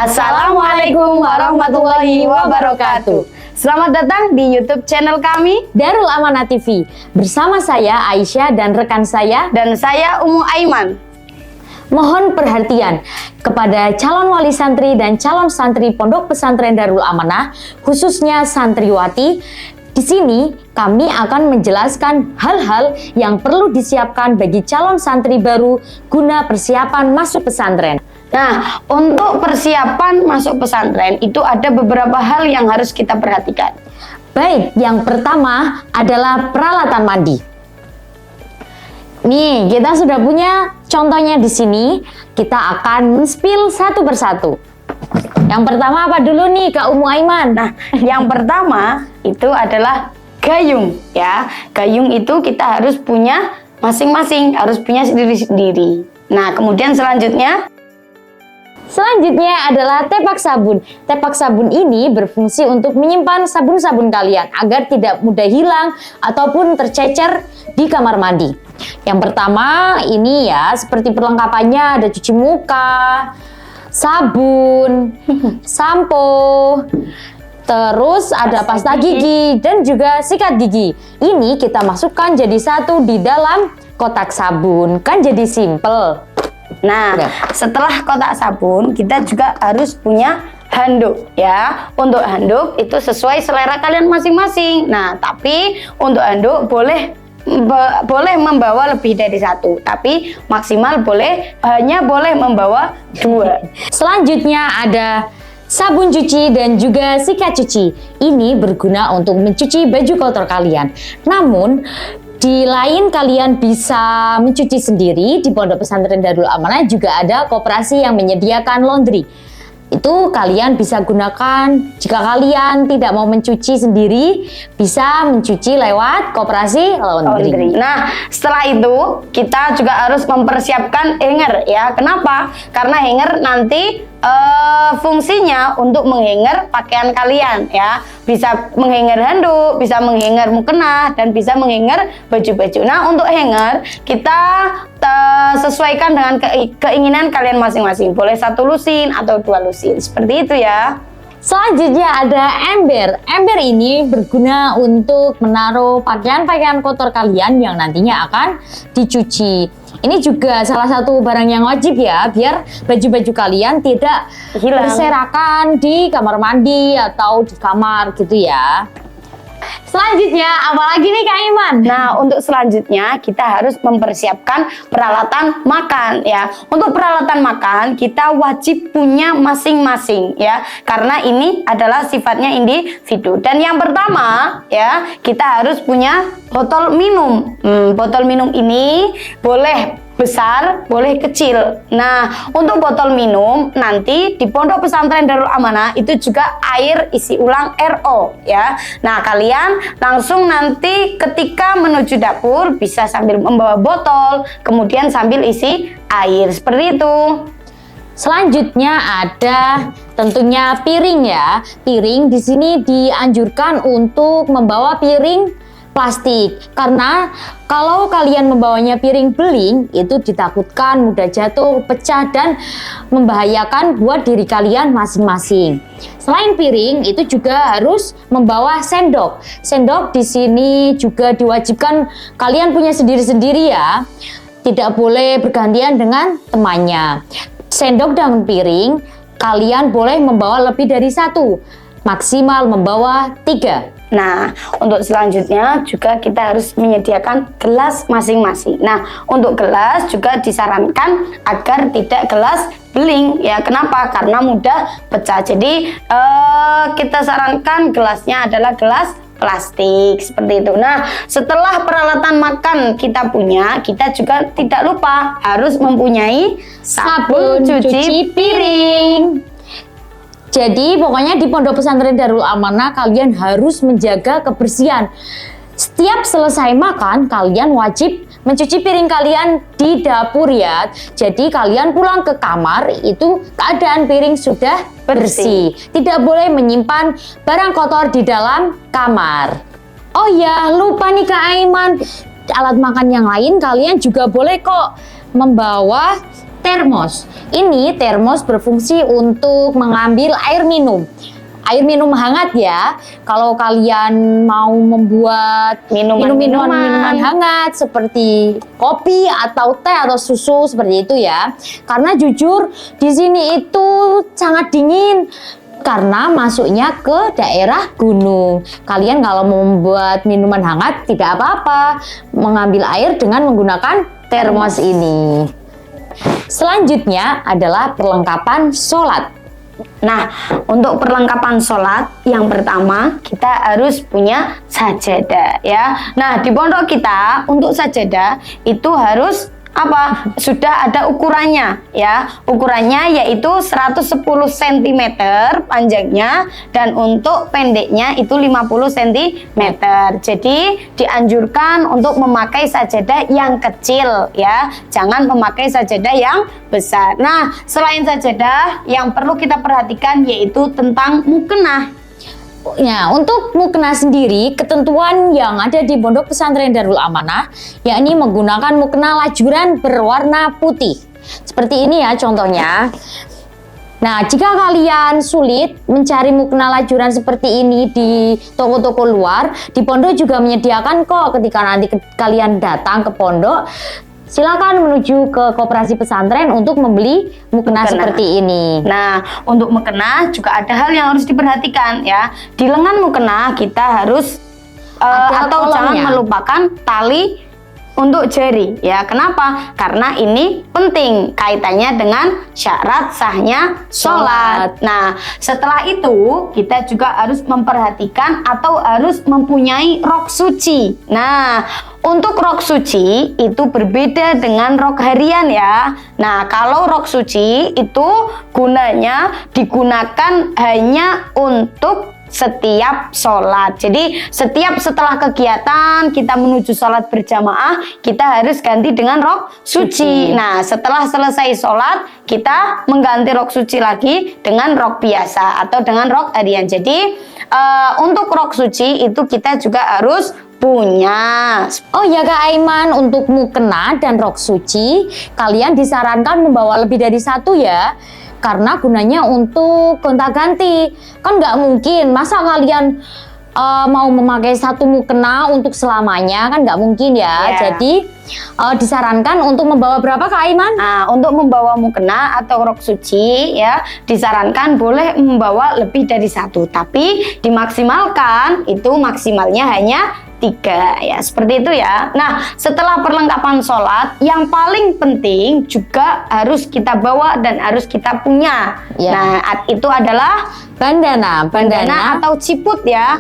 Assalamualaikum warahmatullahi wabarakatuh. Selamat datang di YouTube channel kami Darul Amanah TV. Bersama saya Aisyah dan rekan saya dan saya Ummu Aiman. Mohon perhatian kepada calon wali santri dan calon santri Pondok Pesantren Darul Amanah, khususnya santriwati. Di sini kami akan menjelaskan hal-hal yang perlu disiapkan bagi calon santri baru guna persiapan masuk pesantren. Nah, untuk persiapan masuk pesantren itu ada beberapa hal yang harus kita perhatikan. Baik, yang pertama adalah peralatan mandi. Nih, kita sudah punya contohnya di sini. Kita akan spill satu persatu. Yang pertama apa dulu nih Kak Ummu Aiman? Nah, yang pertama itu adalah gayung ya. Gayung itu kita harus punya masing-masing, harus punya sendiri-sendiri. Nah, kemudian selanjutnya adalah tepak sabun. Tepak sabun ini berfungsi untuk menyimpan sabun-sabun kalian agar tidak mudah hilang ataupun tercecer di kamar mandi. Yang pertama ini ya, seperti perlengkapannya ada cuci muka, sabun, sampo, terus ada pasta gigi dan juga sikat gigi. Ini kita masukkan jadi satu di dalam kotak sabun, kan jadi simple. Nah, setelah kotak sabun, kita juga harus punya handuk ya. Untuk handuk itu sesuai selera kalian masing-masing. Nah, tapi untuk handuk boleh membawa lebih dari satu, tapi maksimal hanya boleh membawa 2. Selanjutnya ada sabun cuci dan juga sikat cuci. Ini berguna untuk mencuci baju kotor kalian. Namun di lain kalian bisa mencuci sendiri. Di Pondok Pesantren Darul Amanah juga ada koperasi yang menyediakan laundry. Itu kalian bisa gunakan jika kalian tidak mau mencuci sendiri, bisa mencuci lewat koperasi laundry. Nah, setelah itu kita juga harus mempersiapkan hanger ya. Kenapa? Karena hanger nanti fungsinya untuk menghanger pakaian kalian ya. Bisa menghanger handuk, bisa menghanger mukena, dan bisa menghanger baju-baju. Nah, untuk hanger kita sesuaikan dengan keinginan kalian masing-masing. Boleh 1 lusin atau 2 lusin, seperti itu ya. Selanjutnya ada ember. Ember ini berguna untuk menaruh pakaian-pakaian kotor kalian yang nantinya akan dicuci. Ini juga salah satu barang yang wajib ya, biar baju-baju kalian tidak berserakan di kamar mandi atau di kamar gitu ya. Selanjutnya, apalagi nih Kak Iman? Nah, untuk selanjutnya kita harus mempersiapkan peralatan makan ya. Untuk peralatan makan kita wajib punya masing-masing ya, karena ini adalah sifatnya individu. Dan yang pertama ya, kita harus punya botol minum. Botol minum ini boleh besar, boleh kecil. Nah, untuk botol minum nanti di Pondok Pesantren Darul Amanah itu juga air isi ulang RO ya. Nah, kalian langsung nanti ketika menuju dapur bisa sambil membawa botol, kemudian sambil isi air seperti itu. Selanjutnya ada tentunya piring ya. Piring di sini dianjurkan untuk membawa piring plastik, karena kalau kalian membawanya piring beling itu ditakutkan mudah jatuh, pecah, dan membahayakan buat diri kalian masing-masing. Selain piring itu juga harus membawa sendok. Sendok di sini juga diwajibkan kalian punya sendiri-sendiri ya, tidak boleh bergantian dengan temannya. Sendok dan piring kalian boleh membawa lebih dari 1, maksimal membawa 3. Nah, untuk selanjutnya juga kita harus menyediakan gelas masing-masing. Nah, untuk gelas juga disarankan agar tidak gelas beling ya. Kenapa? Karena mudah pecah. Jadi kita sarankan gelasnya adalah gelas plastik seperti itu. Nah, setelah peralatan makan kita punya, kita juga tidak lupa harus mempunyai sabun cuci piring. Jadi pokoknya di Pondok Pesantren Darul Amanah kalian harus menjaga kebersihan. Setiap selesai makan kalian wajib mencuci piring kalian di dapur ya. Jadi kalian pulang ke kamar itu keadaan piring sudah bersih. Tidak boleh menyimpan barang kotor di dalam kamar. Oh ya, lupa nih Kak Aiman, alat makan yang lain kalian juga boleh kok membawa termos. Ini termos berfungsi untuk mengambil air minum. Air minum hangat ya. Kalau kalian mau membuat minuman hangat seperti kopi atau teh atau susu seperti itu ya. Karena jujur di sini itu sangat dingin karena masuknya ke daerah gunung. Kalian kalau mau membuat minuman hangat tidak apa-apa, mengambil air dengan menggunakan termos ini. Selanjutnya adalah perlengkapan sholat. Nah, untuk perlengkapan sholat yang pertama kita harus punya sajadah ya. Nah, di pondok kita untuk sajadah itu harus apa? Sudah ada ukurannya ya. Ukurannya yaitu 110 cm panjangnya dan untuk pendeknya itu 50 cm. Jadi dianjurkan untuk memakai sajadah yang kecil ya. Jangan memakai sajadah yang besar. Nah, selain sajadah yang perlu kita perhatikan yaitu tentang mukena. Ya, untuk mukena sendiri, ketentuan yang ada di Pondok Pesantren Darul Amanah, yakni menggunakan mukena lajuran berwarna putih. Seperti ini ya contohnya. Nah, jika kalian sulit mencari mukena lajuran seperti ini di toko-toko luar, di pondok juga menyediakan kok. Ketika nanti kalian datang ke pondok, silakan menuju ke koperasi pesantren untuk membeli mukena seperti ini. Nah, untuk mukena juga ada hal yang harus diperhatikan ya. Di lengan mukena kita harus atau jangan melupakan tali untuk jari ya. Kenapa? Karena ini penting kaitannya dengan syarat sahnya sholat. Nah, setelah itu kita juga harus memperhatikan atau harus mempunyai rok suci. Nah, untuk rok suci itu berbeda dengan rok harian ya. Nah, kalau rok suci itu gunanya digunakan hanya untuk setiap sholat. Jadi setiap setelah kegiatan kita menuju sholat berjamaah, kita harus ganti dengan rok suci. Nah, setelah selesai sholat kita mengganti rok suci lagi dengan rok biasa atau dengan rok harian. Jadi untuk rok suci itu kita juga harus punya. Oh ya Kak Aiman, untuk mukena dan rok suci kalian disarankan membawa lebih dari satu ya. Karena gunanya untuk gonta-ganti. Kan nggak mungkin, masa kalian mau memakai satu mukena untuk selamanya, kan nggak mungkin ya. Jadi disarankan untuk membawa berapa Kak Aiman? Nah, untuk membawa mukena atau rok suci ya, disarankan boleh membawa lebih dari satu. Tapi dimaksimalkan itu maksimalnya hanya 3 ya, seperti itu ya. Nah, setelah perlengkapan sholat yang paling penting juga harus kita bawa dan harus kita punya. Nah, itu adalah bandana atau ciput ya.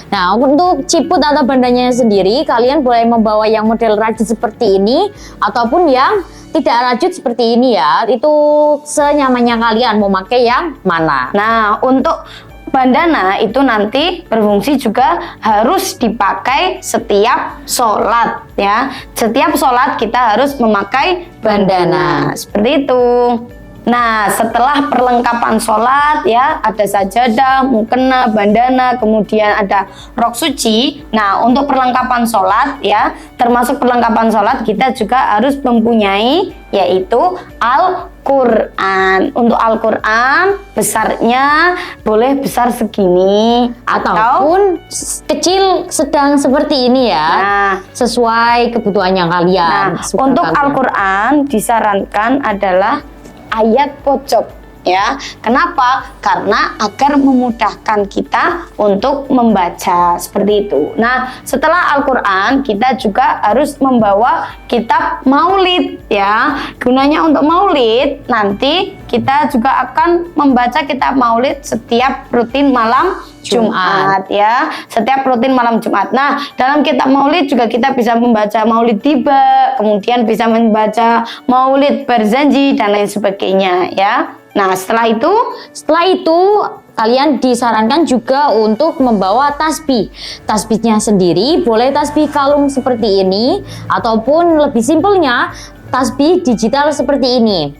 Nah, untuk ciput atau bandananya sendiri kalian boleh membawa yang model rajut seperti ini ataupun yang tidak rajut seperti ini ya. Itu senyamannya kalian mau pakai yang mana. Nah, untuk bandana itu nanti berfungsi juga harus dipakai setiap sholat ya. Setiap sholat kita harus memakai bandana. Seperti itu. Nah, setelah perlengkapan sholat ya, ada sajadah, mukena, bandana, kemudian ada rok suci. Nah, untuk perlengkapan sholat ya, termasuk perlengkapan sholat kita juga harus mempunyai yaitu Al-Quran. Untuk Al-Quran besarnya boleh besar segini ataupun kecil sedang seperti ini ya. Nah, sesuai kebutuhannya kalian. Nah, untuk Al-Quran disarankan adalah ayat pojok ya. Kenapa? Karena agar memudahkan kita untuk membaca seperti itu. Nah, setelah Al-Quran kita juga harus membawa kitab maulid ya. Gunanya untuk maulid nanti kita juga akan membaca kitab maulid setiap rutin malam Jumat ya, setiap rutin malam Jumat. Nah, dalam kitab maulid juga kita bisa membaca maulid tiba, kemudian bisa membaca maulid berjanji dan lain sebagainya ya. Nah, setelah itu kalian disarankan juga untuk membawa tasbih. Tasbihnya sendiri boleh tasbih kalung seperti ini ataupun lebih simpelnya tasbih digital seperti ini.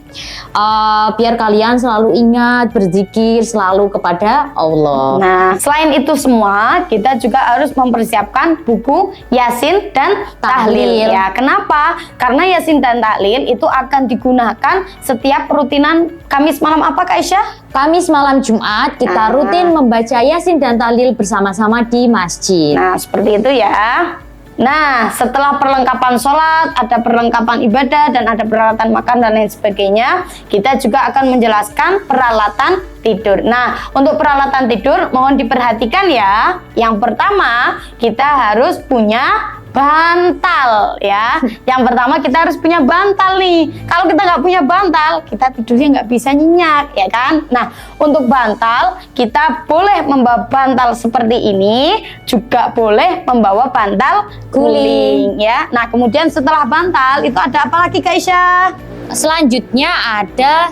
Biar kalian selalu ingat berzikir selalu kepada Allah. Nah, selain itu semua, kita juga harus mempersiapkan buku Yasin dan Tahlil. Ya, kenapa? Karena Yasin dan Tahlil itu akan digunakan setiap rutinan Kamis malam apa, Kak Aisyah? Kamis malam Jumat kita rutin membaca Yasin dan Tahlil bersama-sama di masjid. Nah, seperti itu ya. Nah, setelah perlengkapan sholat, ada perlengkapan ibadah, dan ada peralatan makan dan lain sebagainya, kita juga akan menjelaskan peralatan tidur. Nah, untuk peralatan tidur mohon diperhatikan ya. Yang pertama, kita harus punya bantal ya. Yang pertama kita harus punya bantal nih. Kalau kita nggak punya bantal, kita tidurnya nggak bisa nyenyak ya kan. Nah, untuk bantal kita boleh membawa bantal seperti ini, juga boleh membawa bantal guling ya. Nah, kemudian setelah bantal itu ada apa lagi, Kak Aisyah? Selanjutnya ada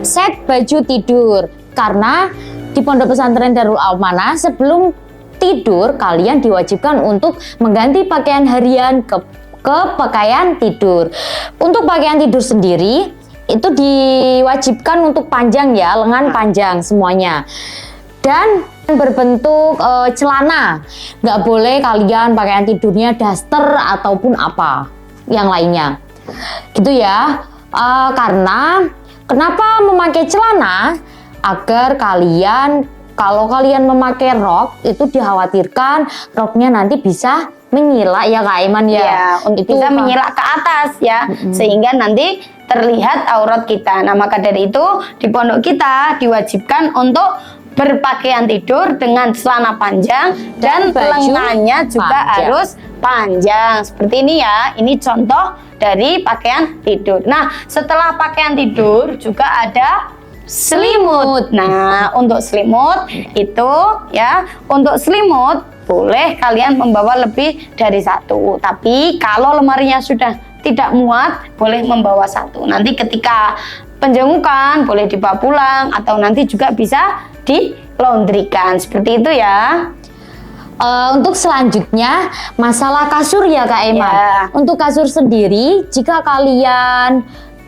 set baju tidur. Karena di Pondok Pesantren Darul Amanah sebelum tidur kalian diwajibkan untuk mengganti pakaian harian ke pakaian tidur. Untuk pakaian tidur sendiri itu diwajibkan untuk panjang ya, lengan panjang semuanya. Dan berbentuk celana. Nggak boleh kalian pakaian tidurnya daster ataupun apa yang lainnya. Gitu ya. Karena kenapa memakai celana? Agar kalau kalian memakai rok itu dikhawatirkan roknya nanti bisa menyilak ya Kak Aiman ya. Ya, untuk bisa menyilak ke atas ya, sehingga nanti terlihat aurat kita. Nah, maka dari itu di pondok kita diwajibkan untuk berpakaian tidur dengan celana panjang dan lengannya juga harus panjang. Seperti ini ya. Ini contoh dari pakaian tidur. Nah, setelah pakaian tidur juga ada selimut. Nah, untuk selimut itu ya, untuk selimut boleh kalian membawa lebih dari satu. Tapi kalau lemarinya sudah tidak muat, boleh membawa satu. Nanti ketika penjengukan boleh dibawa pulang atau nanti juga bisa dilaundrykan. Seperti itu ya. Untuk selanjutnya masalah kasur ya Kak Aiman. Ya. Untuk kasur sendiri, jika kalian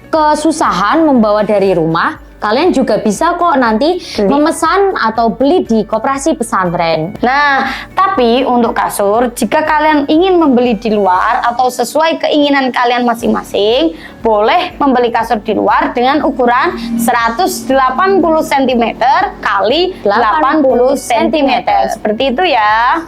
kesusahan membawa dari rumah, kalian juga bisa kok nanti memesan atau beli di koperasi pesantren. Nah, tapi untuk kasur, jika kalian ingin membeli di luar atau sesuai keinginan kalian masing-masing, boleh membeli kasur di luar dengan ukuran 180 cm kali 80 cm. Seperti itu ya.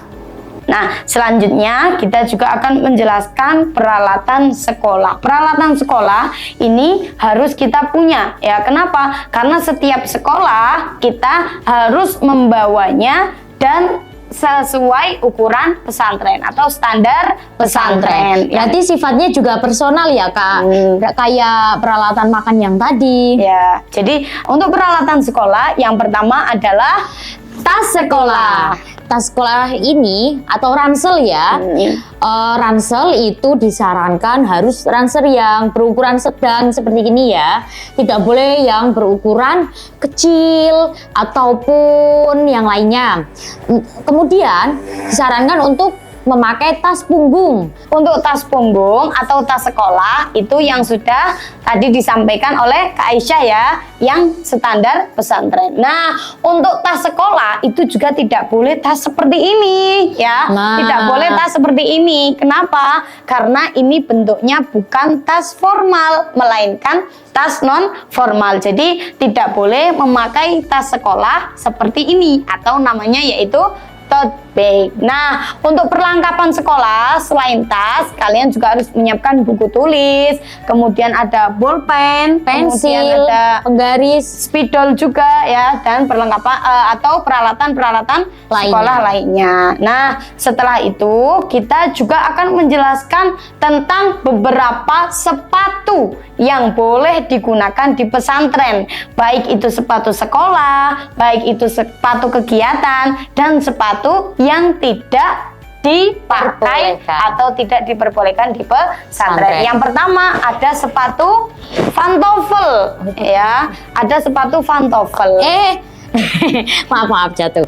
Nah, selanjutnya kita juga akan menjelaskan peralatan sekolah. Peralatan sekolah ini harus kita punya ya. Kenapa? Karena setiap sekolah kita harus membawanya dan sesuai ukuran pesantren atau standar pesantren. Nanti sifatnya juga personal ya Kak. Kayak peralatan makan yang tadi. Ya, jadi untuk peralatan sekolah yang pertama adalah tas sekolah. Tas sekolah ini atau ransel ya. Ransel itu disarankan harus ransel yang berukuran sedang seperti ini ya. Tidak boleh yang berukuran kecil ataupun yang lainnya. Kemudian disarankan untuk memakai tas punggung. Untuk tas punggung atau tas sekolah itu yang sudah tadi disampaikan oleh Kak Aisyah ya, yang standar pesantren. Nah, untuk tas sekolah itu juga tidak boleh tas seperti ini ya. Tidak boleh tas seperti ini. Kenapa? Karena ini bentuknya bukan tas formal, melainkan tas non formal. Jadi tidak boleh memakai tas sekolah seperti ini atau namanya yaitu tote bag. Nah, untuk perlengkapan sekolah selain tas, kalian juga harus menyiapkan buku tulis, kemudian ada bolpen, pensil, ada penggaris, spidol juga ya, dan perlengkapan atau peralatan-peralatan sekolah lainnya. Nah, setelah itu kita juga akan menjelaskan tentang beberapa sepatu yang boleh digunakan di pesantren, baik itu sepatu sekolah, baik itu sepatu kegiatan, dan sepatu yang tidak dipakai atau tidak diperbolehkan di pesantren. Yang pertama ada sepatu pantofel ya, ada sepatu pantofel. maaf jatuh.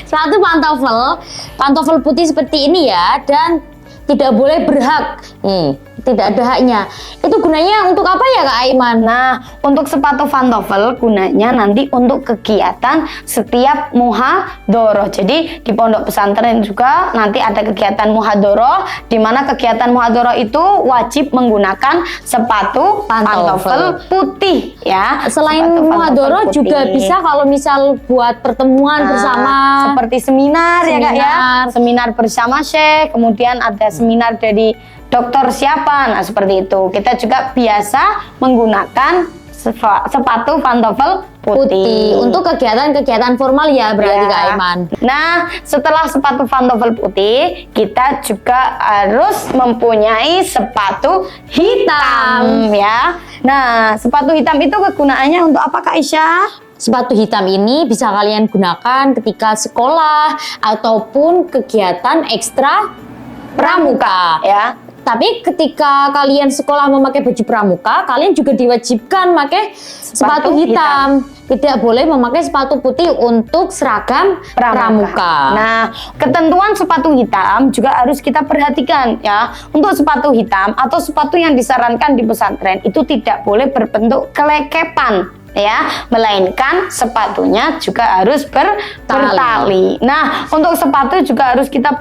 Sepatu pantofel putih seperti ini ya, dan tidak boleh berhak. Nih, tidak ada haknya. Itu gunanya untuk apa ya Kak Aiman? Nah, untuk sepatu pantofel gunanya nanti untuk kegiatan setiap muhadoroh. Jadi di pondok pesantren juga nanti ada kegiatan muhadoroh, di mana kegiatan muhadoroh itu wajib menggunakan sepatu pantofel putih ya. Selain Sepatu pantofel muhadoroh putih. juga bisa kalau misal buat pertemuan bersama. Seperti seminar ya Kak ya. Seminar bersama Syekh, kemudian ada seminar dari dokter siapa, nah seperti itu. Kita juga biasa menggunakan sepatu pantofel putih. Untuk kegiatan-kegiatan formal ya berarti Ya. Kak Aiman. Nah, setelah sepatu pantofel putih, kita juga harus mempunyai sepatu hitam ya. Nah, sepatu hitam itu kegunaannya untuk apa Kak Aisyah? Sepatu hitam ini bisa kalian gunakan ketika sekolah ataupun kegiatan ekstra pramuka. Ya. Tapi ketika kalian sekolah memakai baju pramuka, kalian juga diwajibkan memakai sepatu hitam. Tidak boleh memakai sepatu putih untuk seragam pramuka. Nah, ketentuan sepatu hitam juga harus kita perhatikan ya. Untuk sepatu hitam atau sepatu yang disarankan di pesantren itu tidak boleh berbentuk kelekepan ya, melainkan sepatunya juga harus bertali. Nah, untuk sepatu juga harus kita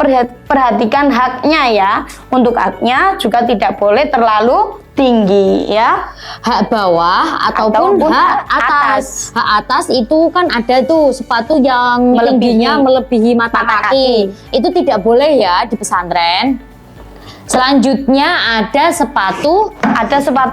perhatikan haknya ya. Untuk haknya juga tidak boleh terlalu tinggi ya. Hak bawah ataupun hak atas. Hak atas itu kan ada tuh sepatu yang tingginya melebihi mata kaki. Itu tidak boleh ya di pesantren. Selanjutnya ada sepatu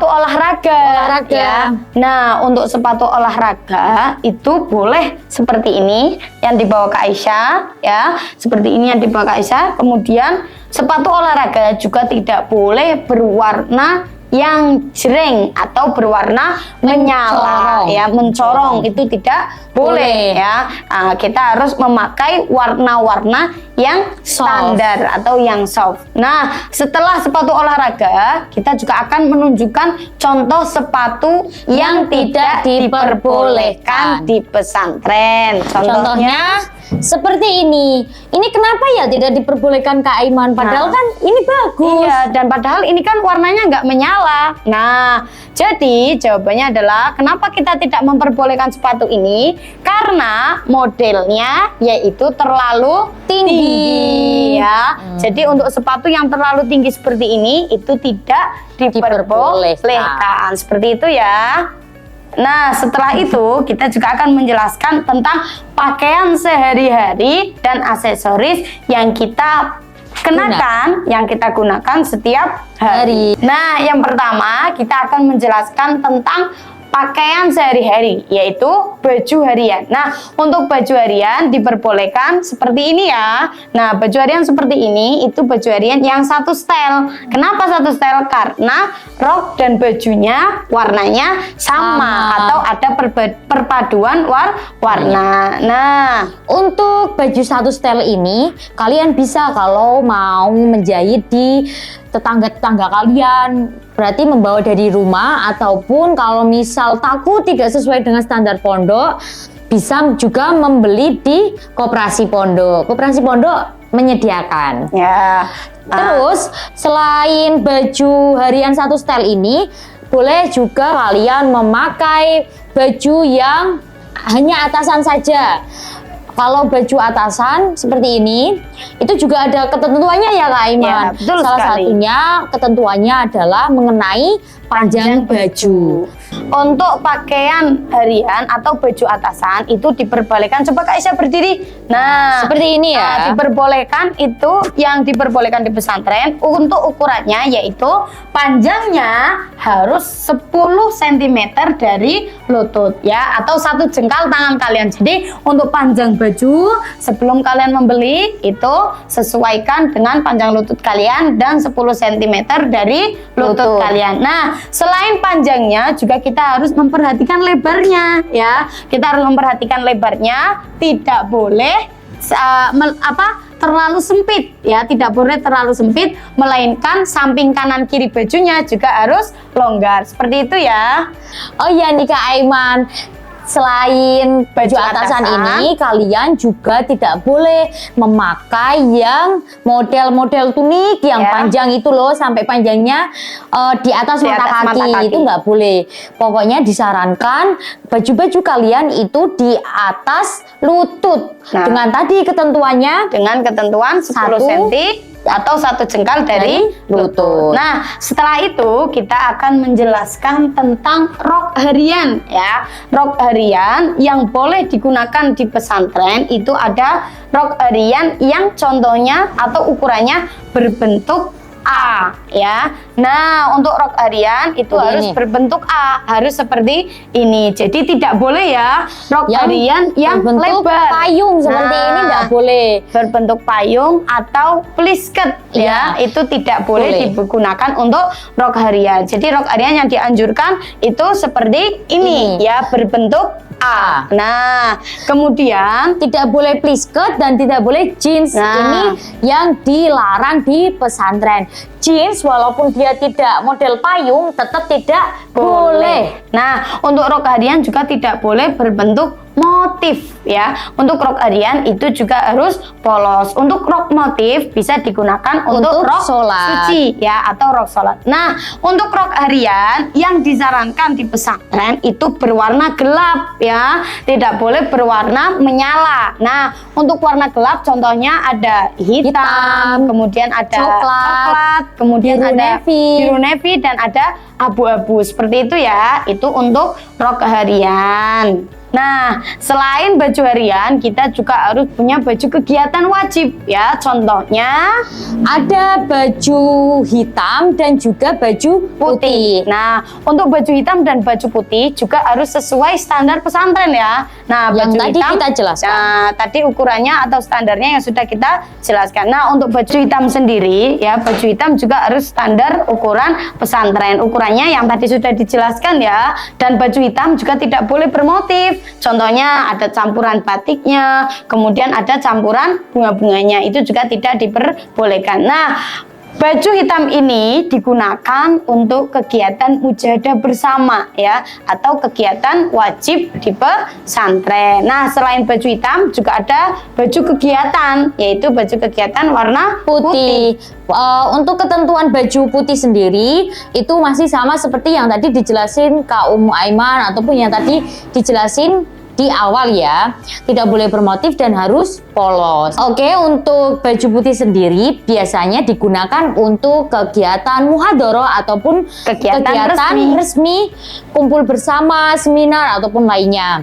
olahraga. Ya. Nah, untuk sepatu olahraga itu boleh seperti ini yang dibawa Kak Aisyah ya. Seperti ini yang dibawa Kak Aisyah. Kemudian sepatu olahraga juga tidak boleh berwarna yang jreng atau berwarna menyala ya, mencorong itu tidak boleh ya. Nah, kita harus memakai warna-warna yang standar atau yang soft. Nah, setelah sepatu olahraga, kita juga akan menunjukkan contoh sepatu yang tidak diperbolehkan di pesantren. Contohnya seperti ini. Ini kenapa ya tidak diperbolehkan Kak Aiman? Padahal kan ini bagus. Iya, dan padahal ini kan warnanya nggak menyala. Nah, jadi jawabannya adalah kenapa kita tidak memperbolehkan sepatu ini? Karena modelnya yaitu terlalu tinggi ya. Jadi untuk sepatu yang terlalu tinggi seperti ini itu tidak diperbolehkan. Seperti itu ya. Nah, setelah itu kita juga akan menjelaskan tentang pakaian sehari-hari dan aksesoris yang kita kenakan, yang kita gunakan setiap hari. Nah, yang pertama kita akan menjelaskan tentang pakaian sehari-hari, yaitu baju harian. Nah, untuk baju harian diperbolehkan seperti ini ya. Nah, baju harian seperti ini itu baju harian yang satu style. Kenapa satu style? Karena rok dan bajunya warnanya sama atau ada perpaduan warna. Nah, untuk baju satu style ini kalian bisa kalau mau menjahit di tetangga-tetangga kalian, berarti membawa dari rumah, ataupun kalau misal takut tidak sesuai dengan standar pondok, bisa juga membeli di koperasi pondok. Koperasi pondok menyediakan. ya. Terus selain baju harian satu style ini, boleh juga kalian memakai baju yang hanya atasan saja. Kalau baju atasan seperti ini, itu juga ada ketentuannya ya Kak Aiman. Ya, betul Salah sekali. satunya ketentuannya adalah mengenai panjang baju. Untuk pakaian harian atau baju atasan itu diperbolehkan. Coba Kak Aisyah berdiri. Nah, Seperti ini ya. diperbolehkan itu yang diperbolehkan di pesantren untuk ukurannya yaitu panjangnya harus 10 cm dari lutut ya, atau satu jengkal tangan kalian. Jadi untuk panjang baju sebelum kalian membeli itu sesuaikan dengan panjang lutut kalian dan 10 cm dari lutut kalian. Nah, selain panjangnya juga kita harus memperhatikan lebarnya ya. Kita harus memperhatikan lebarnya, tidak boleh terlalu sempit ya, tidak boleh terlalu sempit, melainkan samping kanan kiri bajunya juga harus longgar. Seperti itu ya. Oh iya nih Kak Aiman, selain baju atasan ini, kalian juga tidak boleh memakai yang model-model tunik yang Ya. panjang itu loh, sampai panjangnya di atas Di mata atas kaki. mata kaki. Itu nggak boleh. Pokoknya disarankan baju-baju kalian itu di atas lutut. Nah. Dengan tadi ketentuannya dengan ketentuan 10 Satu. cm atau 1 jengkal dari lutut. Nah, setelah itu kita akan menjelaskan tentang rok harian ya. Rok harian yang boleh digunakan di pesantren itu ada rok harian yang contohnya atau ukurannya berbentuk A ya. Nah, untuk rok harian itu Seperti harus ini. berbentuk A, harus seperti ini. Jadi tidak boleh ya rok yang harian yang berbentuk lebar. payung seperti Nah, ini nggak boleh. berbentuk payung atau plisket ya, itu tidak boleh digunakan untuk rok harian. Jadi rok harian yang dianjurkan itu seperti ini ya, berbentuk A. Nah, kemudian Tidak boleh plisket dan tidak boleh jeans. Nah. Ini yang dilarang di pesantren. Jeans walaupun dia tidak model payung tetap tidak boleh. Nah, untuk rok harian juga tidak boleh berbentuk motif ya. Untuk rok harian itu juga harus polos. Untuk rok motif bisa digunakan untuk rok sholat. suci ya, atau rok sholat. Nah, untuk rok harian yang disarankan di pesantren itu berwarna gelap ya, tidak boleh berwarna menyala. Nah, untuk warna gelap contohnya ada hitam, kemudian ada coklat, kemudian biru ada navy. biru navy dan ada abu-abu seperti itu ya. Itu untuk rok harian. Nah, selain baju harian, kita juga harus punya baju kegiatan wajib ya. Contohnya Ada baju hitam dan juga baju putih. Nah, untuk baju hitam dan baju putih juga harus sesuai standar pesantren ya. Nah, Yang baju tadi hitam kita jelaskan. Nah, tadi ukurannya atau standarnya yang sudah kita jelaskan. Nah, untuk baju hitam sendiri ya, baju hitam juga harus standar ukuran pesantren. Ukurannya yang tadi sudah dijelaskan ya. Dan baju hitam juga tidak boleh bermotif. Contohnya ada campuran batiknya, kemudian ada campuran bunga-bunganya. Itu juga tidak diperbolehkan. Nah, baju hitam ini digunakan untuk kegiatan mujahadah bersama ya, atau kegiatan wajib di pesantren. Nah, selain baju hitam juga ada baju kegiatan, yaitu baju kegiatan warna putih. Untuk ketentuan baju putih sendiri itu masih sama seperti yang tadi dijelasin Kak Ummu Aiman ataupun yang tadi dijelasin di awal ya, tidak boleh bermotif dan harus polos. Oke, untuk baju putih sendiri biasanya digunakan untuk kegiatan muhadharah ataupun kegiatan resmi, kumpul bersama, seminar ataupun lainnya.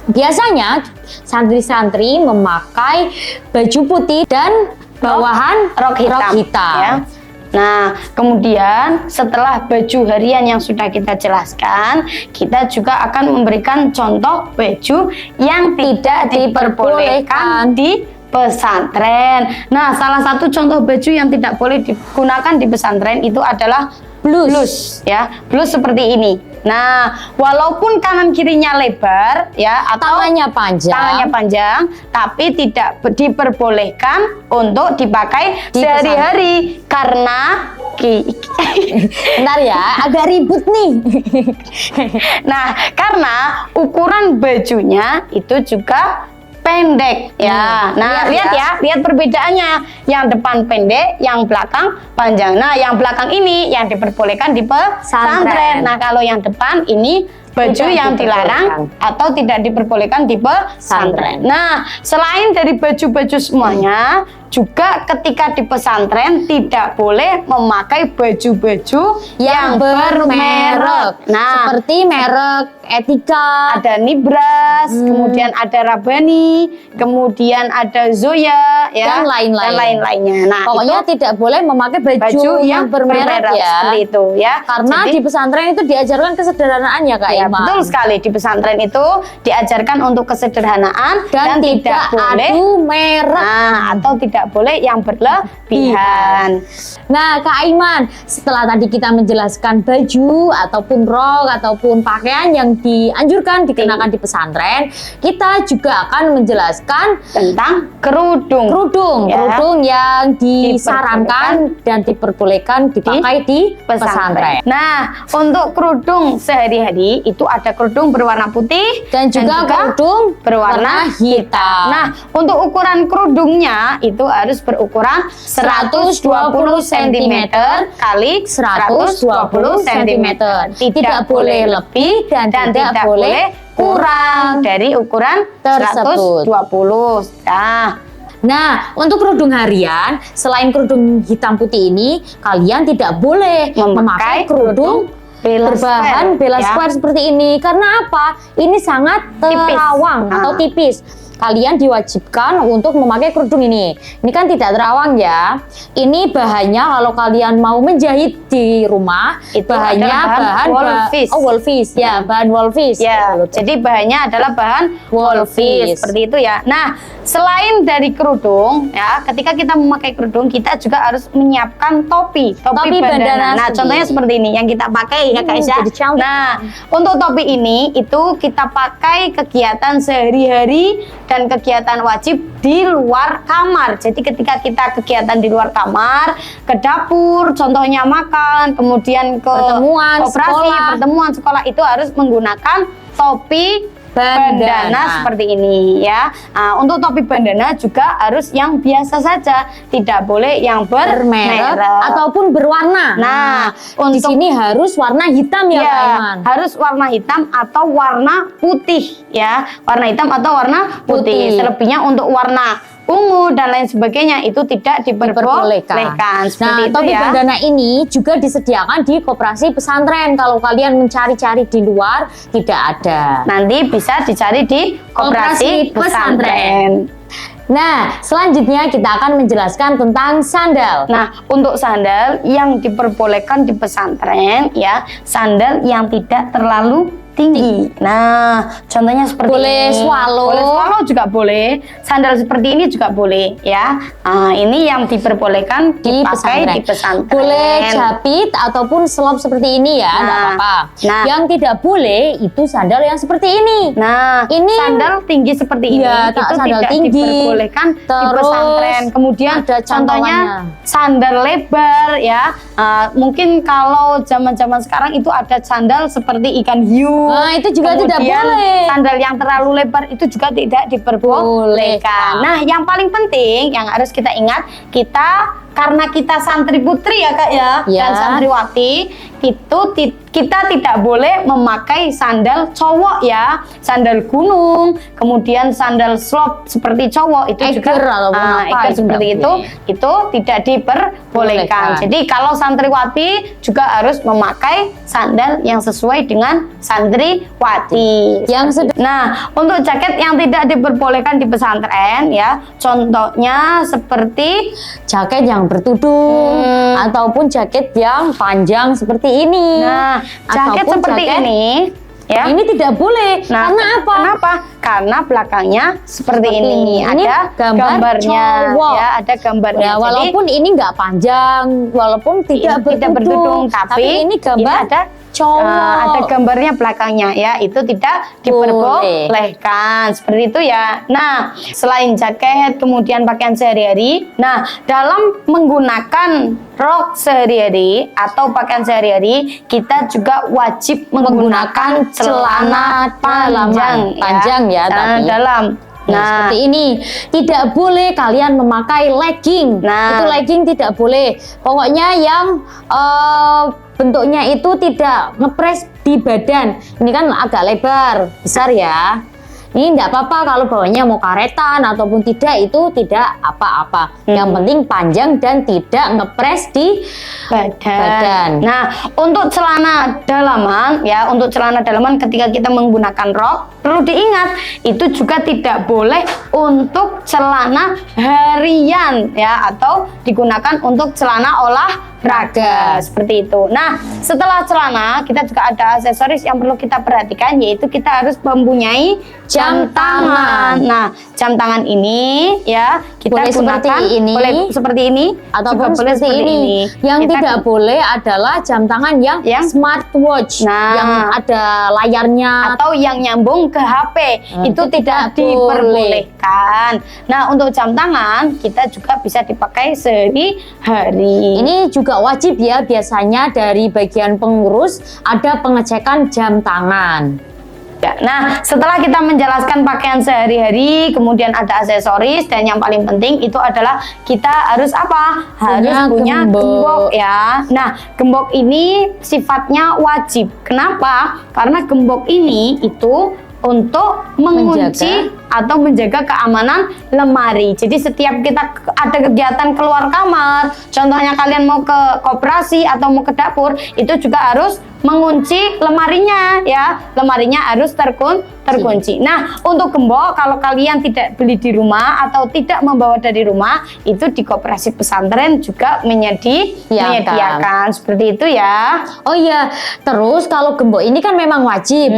Biasanya santri-santri memakai baju putih dan bawahan rok hitam. Ya. Nah, kemudian setelah baju harian yang sudah kita jelaskan, kita juga akan memberikan contoh baju yang tidak diperbolehkan di pesantren. Nah, salah satu contoh baju yang tidak boleh digunakan di pesantren itu adalah blus ya. Blus seperti ini. Nah, walaupun kanan kirinya lebar ya, atau tangannya panjang, tapi tidak diperbolehkan untuk dipakai sehari-hari karena bentar ya, agak ribut nih. Nah, karena ukuran bajunya itu juga pendek ya. Nah, lihat perbedaannya. Yang depan pendek, yang belakang panjang. Nah, yang belakang ini yang diperbolehkan di pesantren. Nah, kalau yang depan ini baju yang dilarang atau tidak diperbolehkan di pesantren. Nah, selain dari baju-baju semuanya, juga ketika di pesantren tidak boleh memakai baju-baju yang bermerek. Nah, seperti merek Etika, ada Nibras, kemudian ada Rabani, kemudian ada Zoya, ya, dan lain-lainnya. Nah, pokoknya itu tidak boleh memakai baju yang bermerek ya. seperti itu ya. Karena Jadi, di pesantren itu diajarkan kesederhanaan ya Kak ya, Iman. betul sekali, di pesantren itu diajarkan untuk kesederhanaan dan tidak boleh adu merek. atau tidak tidak boleh yang berlebihan. Nah, Kak Aiman, setelah tadi kita menjelaskan baju ataupun rok ataupun pakaian yang dianjurkan dikenakan di pesantren, kita juga akan menjelaskan Tentang kerudung. kerudung Ya. kerudung yang disarankan dan diperbolehkan dipakai di pesantren. Nah, untuk kerudung sehari-hari itu ada kerudung berwarna putih Dan juga kerudung berwarna hitam. Nah, untuk ukuran kerudungnya itu harus berukuran 120 cm kali 120 cm. Tidak boleh lebih dan tidak boleh kurang dari ukuran Tersebut. 120. Nah, untuk kerudung harian, selain kerudung hitam putih ini, kalian tidak boleh memakai kerudung berbahan bela square seperti ini. Karena apa? Ini sangat terawang atau tipis. Kalian diwajibkan untuk memakai kerudung ini. Ini kan tidak terawang ya. Ini bahannya kalau kalian mau menjahit di rumah, Itu bahannya adalah bahan wolfish. wolfish ya, bahan wolfish. Ya, jadi bahannya adalah bahan wolfish seperti itu ya. Nah, selain dari kerudung ya, ketika kita memakai kerudung kita juga harus menyiapkan topi bandana. Nah, sendiri. contohnya seperti ini yang kita pakai ya guys ya. jadi cantik. Nah, untuk topi ini itu kita pakai kegiatan sehari-hari dan kegiatan wajib di luar kamar. Jadi ketika kita kegiatan di luar kamar, ke dapur, contohnya makan, kemudian ke Pertemuan, operasi, sekolah. pertemuan sekolah itu harus menggunakan topi bandana seperti ini ya. Nah, untuk topi bandana juga harus yang biasa saja, tidak boleh yang bermerek ataupun berwarna. Nah, di sini harus warna hitam ya, Kak Aiman. harus warna hitam atau warna putih ya. Warna hitam atau warna putih. Selebihnya untuk warna ungu dan lain sebagainya itu tidak diperbolehkan. Seperti Nah, itu topi ya. bandana ini juga disediakan di koperasi pesantren. Kalau kalian mencari-cari di luar, tidak ada. Nanti bisa dicari di koperasi pesantren. Nah, selanjutnya kita akan menjelaskan tentang sandal. Nah, untuk sandal yang diperbolehkan di pesantren ya, sandal yang tidak terlalu tinggi. Nah, contohnya seperti Boleh ini. swallow. Boleh swallow juga boleh. Sandal seperti ini juga boleh ya. Nah, ini yang diperbolehkan dipakai di pesantren. Boleh japit ataupun selop seperti ini ya, enggak apa-apa. Nah. Yang tidak boleh itu sandal yang seperti ini. Nah, Ini sandal tinggi seperti ini Iya, itu sandal tidak tinggi. diperbolehkan di Terus pesantren. Kemudian ada contohnya cantolannya. sandal lebar ya. Mungkin kalau zaman-zaman sekarang itu ada sandal seperti ikan hiu. Nah, itu juga tidak Kemudian boleh. Sandal yang terlalu lebar itu juga tidak diperbolehkan. Nah, yang paling penting yang harus kita ingat, karena kita santri putri ya Kak ya, Ya. dan santriwati, itu kita tidak boleh memakai sandal cowok ya, sandal gunung, kemudian sandal slop seperti cowok itu juga Eger ataupun apa, eger itu seperti nggak itu boleh. itu tidak diperbolehkan. Bolehkan. Jadi kalau santriwati juga harus memakai sandal yang sesuai dengan santriwati. Nah, untuk jaket yang tidak diperbolehkan di pesantren ya, contohnya seperti jaket yang bertudung ataupun jaket yang panjang seperti ini. nah, jaket Ataupun seperti jaket ini ya. ini tidak boleh. Nah, Karena apa? Kenapa? Karena belakangnya seperti ini. Ini Ada gambar gambarnya cowok. ya, ada gambarnya. Ya, Jadi, walaupun ini nggak panjang, walaupun tidak bertudung, tapi ini gambar ada cowok. ada gambarnya belakangnya ya, itu tidak diperbolehkan seperti itu ya. Nah, selain jaket kemudian pakaian sehari-hari, nah dalam menggunakan rok sehari-hari atau pakaian sehari-hari kita juga wajib menggunakan celana panjang ya, celana tapi dalam. Nah, seperti ini tidak boleh kalian memakai legging. Nah. Itu legging tidak boleh. Pokoknya yang bentuknya itu tidak ngepres di badan. Ini kan agak lebar, besar ya. Ini enggak apa-apa kalau bawahnya mau karetan ataupun tidak, itu tidak apa-apa. Yang penting panjang dan tidak ngepres di badan. Nah, untuk celana dalaman ya, untuk celana dalaman ketika kita menggunakan rok perlu diingat itu juga tidak boleh untuk celana harian ya, atau digunakan untuk celana olahraga seperti itu. Nah, setelah celana kita juga ada aksesoris yang perlu kita perhatikan, yaitu kita harus mempunyai jam tangan. Nah, jam tangan ini ya kita boleh gunakan seperti ini, boleh seperti ini ataupun boleh seperti ini. Yang kita tidak boleh adalah jam tangan yang smartwatch, yang ada layarnya atau yang nyambung ke HP, itu tidak diperbolehkan. Nah, untuk jam tangan kita juga bisa dipakai sehari-hari. Ini juga wajib ya, biasanya dari bagian pengurus ada pengecekan jam tangan. Ya, nah, setelah kita menjelaskan pakaian sehari-hari, kemudian ada aksesoris, dan yang paling penting itu adalah kita harus apa? Harus punya gembok ya. Nah, gembok ini sifatnya wajib. Kenapa? Karena gembok ini itu untuk mengunci atau menjaga keamanan lemari. Jadi setiap kita ada kegiatan keluar kamar, contohnya kalian mau ke koperasi atau mau ke dapur, itu juga harus mengunci lemarinya ya. Lemarinya harus terkunci. Nah, untuk gembok kalau kalian tidak beli di rumah atau tidak membawa dari rumah, itu di koperasi pesantren juga menyediakan seperti itu ya. Oh iya, terus kalau gembok ini kan memang wajib.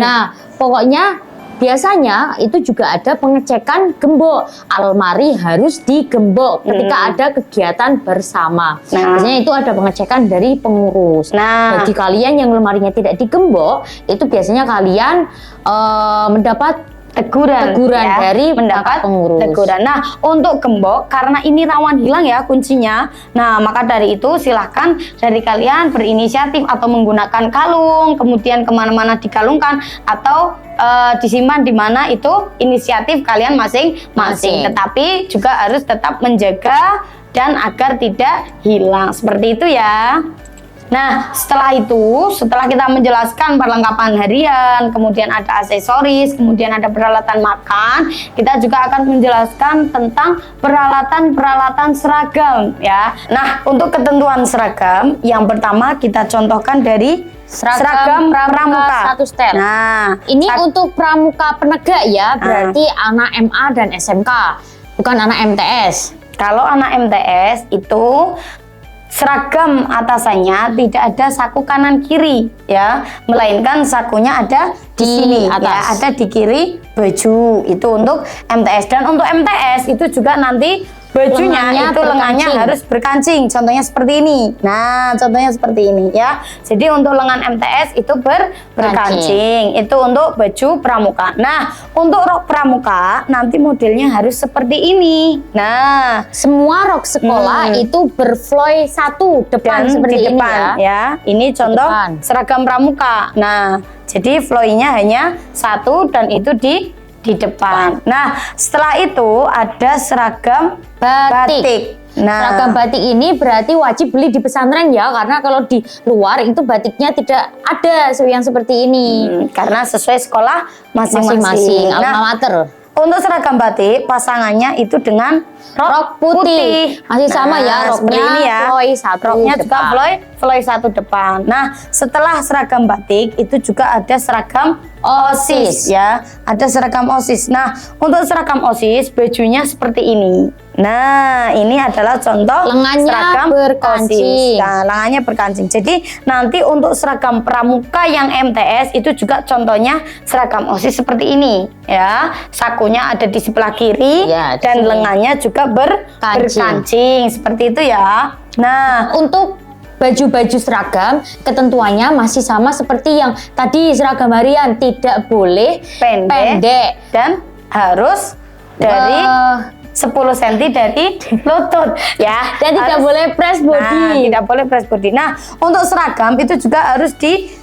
Nah, pokoknya biasanya itu juga ada pengecekan gembok. Almari harus digembok ketika ada kegiatan bersama. Biasanya itu ada pengecekan dari pengurus. Nah, bagi kalian yang lemarinya tidak digembok, itu biasanya kalian mendapat teguran ya, dari mendapat pengurus. Nah, untuk gembok karena ini rawan hilang ya kuncinya. Nah, maka dari itu silahkan dari kalian berinisiatif atau menggunakan kalung, kemudian kemana-mana dikalungkan atau disimpan di mana itu inisiatif kalian masing-masing. Tetapi juga harus tetap menjaga dan agar tidak hilang seperti itu ya. Nah, setelah kita menjelaskan perlengkapan harian, kemudian ada aksesoris, kemudian ada peralatan makan, kita juga akan menjelaskan tentang peralatan-peralatan seragam ya. Nah, untuk ketentuan seragam, yang pertama kita contohkan dari seragam pramuka. Satu setel. Nah, ini untuk pramuka penegak ya, berarti anak MA dan SMK, bukan anak MTS. Kalau anak MTS itu seragam atasannya tidak ada saku kanan kiri ya, melainkan sakunya ada di sini atas. Ya, ada di kiri baju. Itu untuk MTS, dan untuk MTS itu juga nanti bajunya lengannya harus berkancing. Contohnya seperti ini. Nah, contohnya seperti ini ya. Jadi untuk lengan MTS itu berkancing. Itu untuk baju pramuka. Nah, untuk rok pramuka nanti modelnya harus seperti ini. Nah, semua rok sekolah itu berfloy satu depan seperti depan, ini ya. Ini contoh seragam pramuka. Nah, jadi floy-nya hanya satu dan itu di depan. Nah, setelah itu ada seragam batik. Nah, seragam batik ini berarti wajib beli di pesantren ya, karena kalau di luar itu batiknya tidak ada yang seperti ini. Karena sesuai sekolah masing-masing. Alma mater. Untuk seragam batik pasangannya itu dengan rok putih. Masih sama ya, roknya ini ya. Roknya juga floy satu depan. Nah, setelah seragam batik itu juga ada seragam OSIS ya. Ada seragam OSIS. Nah, untuk seragam OSIS bajunya seperti ini. Nah, ini adalah contoh seragam berkancing. Nah, lengannya berkancing. Jadi nanti untuk seragam pramuka yang MTS itu juga contohnya seragam OSIS seperti ini ya. Sakunya ada di sebelah kiri ya, dan lengannya juga berkancing seperti itu ya. Nah, untuk baju-baju seragam ketentuannya masih sama seperti yang tadi seragam harian, tidak boleh pendek dan harus dari 10 cm dari lutut ya, dan tidak boleh press body. Tidak boleh press body. Nah, untuk seragam itu juga harus di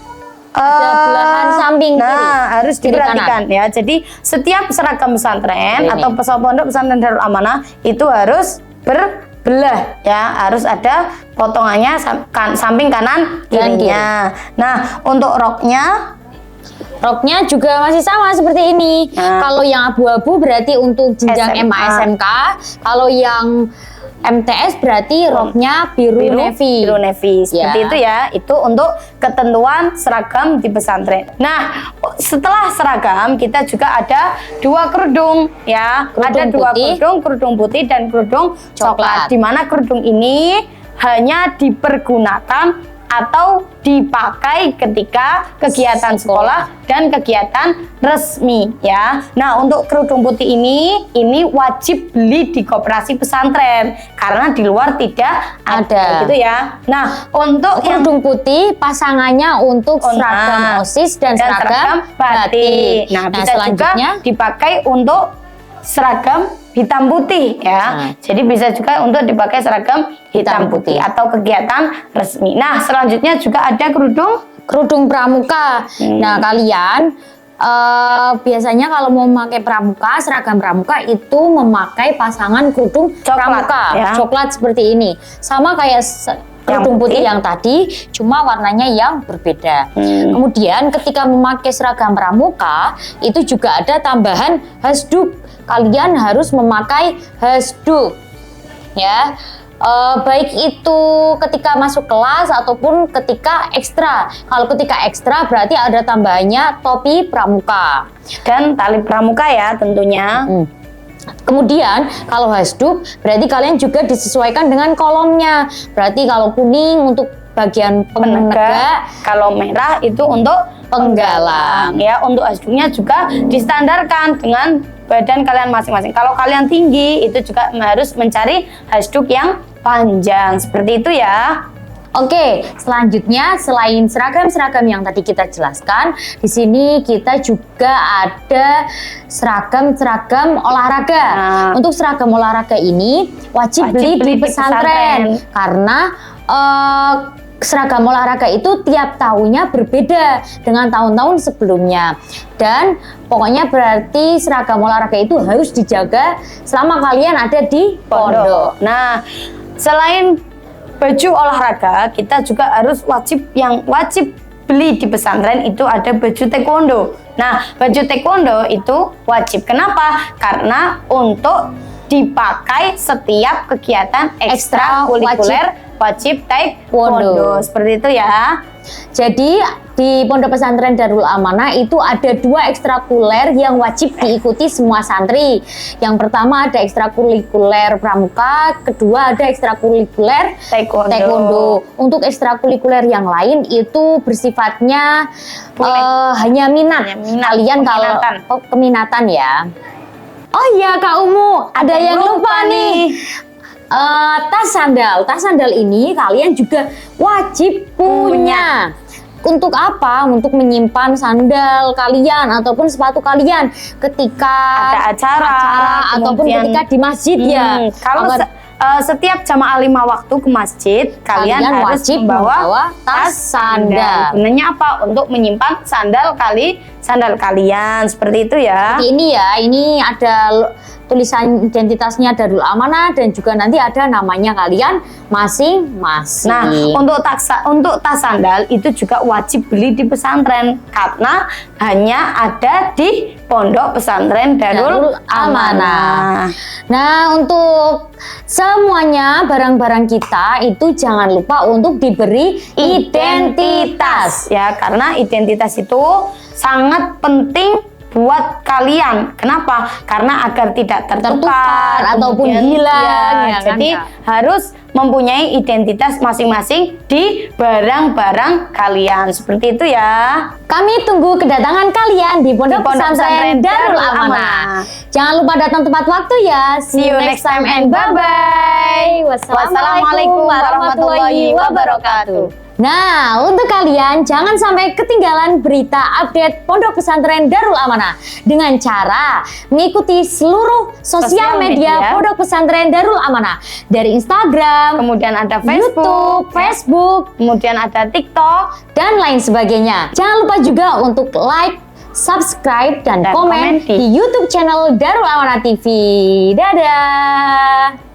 belahan samping kiri, harus diperhatikan ya. Jadi setiap seragam pesantren atau pondok pesantren Darul Amanah itu harus berbelah ya, harus ada potongannya samping kanan kirinya. Nah, untuk roknya juga masih sama seperti ini. Kalau yang abu-abu berarti untuk jenjang MA SMK. Kalau yang MTS berarti roknya biru navy. Biru navy seperti Ya. itu ya. Itu untuk ketentuan seragam di pesantren. Nah, setelah seragam kita juga ada 2 kerudung ya. Kerudung ada 2 putih. kerudung putih dan kerudung Coklat. coklat. Di mana kerudung ini hanya dipergunakan atau dipakai ketika kegiatan sekolah dan kegiatan resmi ya. Nah, untuk kerudung putih ini wajib beli di koperasi pesantren karena di luar tidak ada gitu ya. Nah, untuk yang Kerudung putih pasangannya untuk seragam OSIS dan seragam batik. Nah, bisa juga selanjutnya dipakai untuk seragam hitam putih ya. Nah. Jadi bisa juga untuk dipakai seragam hitam putih atau kegiatan resmi. Nah, selanjutnya juga ada kerudung pramuka. Nah, kalian biasanya kalau mau memakai pramuka, seragam pramuka itu memakai pasangan kerudung Coklat, pramuka, ya. coklat seperti ini. Sama kayak kerudung putih putih. yang tadi, cuma warnanya yang berbeda. Kemudian ketika memakai seragam pramuka, itu juga ada tambahan hasduk. Kalian harus memakai hasduk, ya. Baik itu ketika masuk kelas ataupun ketika ekstra. Kalau ketika ekstra berarti ada tambahannya topi pramuka dan tali pramuka ya tentunya. Kemudian kalau hasduk berarti kalian juga disesuaikan dengan kolomnya. Berarti kalau kuning untuk bagian penegak, kalau merah itu untuk penggalang. Ya, untuk hasduknya juga distandarkan dengan badan kalian masing-masing. Kalau kalian tinggi itu juga harus mencari hasduk yang panjang seperti itu ya. Oke, selanjutnya selain seragam-seragam yang tadi kita jelaskan, di sini kita juga ada seragam-seragam olahraga. Nah. Untuk seragam olahraga ini wajib beli di pesantren karena seragam olahraga itu tiap tahunnya berbeda dengan tahun-tahun sebelumnya. Dan pokoknya berarti seragam olahraga itu harus dijaga selama kalian ada di pondok. Nah, selain baju olahraga, kita juga harus wajib beli di pesantren itu ada baju taekwondo. Nah, baju taekwondo itu wajib. Kenapa? Karena untuk dipakai setiap kegiatan ekstrakurikuler wajib taekwondo. Seperti itu ya. Jadi di Pondok Pesantren Darul Amanah itu ada 2 ekstrakurikuler yang wajib diikuti semua santri. Yang pertama ada ekstrakurikuler pramuka, kedua ada ekstrakurikuler taekwondo. Untuk ekstrakurikuler yang lain itu bersifatnya hanya minat. Kalian kalau keminatan ya. Oh iya Kak Umu, ada yang lupa nih. Tas sandal ini kalian juga wajib punya. Untuk apa? Untuk menyimpan sandal kalian ataupun sepatu kalian ketika ada acara ataupun ketika di masjid ya. Kalau setiap jamaah 5 waktu ke masjid, kalian harus wajib membawa tas sandal. Gunanya apa? Untuk menyimpan sandal kalian seperti itu ya. Seperti ini ya, ini ada tulisan identitasnya Darul Amanah dan juga nanti ada namanya kalian masing-masing. Nah, untuk tas sandal itu juga wajib beli di pesantren karena hanya ada di Pondok Pesantren Darul Amanah. Nah, untuk semuanya barang-barang kita itu jangan lupa untuk diberi identitas ya, karena identitas itu sangat penting buat kalian. Kenapa? Karena agar tidak tertukar ataupun hilang ya, jadi harus mempunyai identitas masing-masing di barang-barang kalian. Seperti itu ya. Kami tunggu kedatangan kalian di Pondok Pesantren Darul Amanah. Jangan lupa datang tepat waktu ya. See you next time and bye-bye. Wassalamualaikum warahmatullahi wabarakatuh. Nah, untuk kalian jangan sampai ketinggalan berita update Pondok Pesantren Darul Amanah dengan cara mengikuti seluruh sosial media Pondok Pesantren Darul Amanah dari Instagram, kemudian ada Facebook, kemudian ada TikTok dan lain sebagainya. Jangan lupa juga untuk like, subscribe dan komen di YouTube channel Darul Amanah TV. Dadah.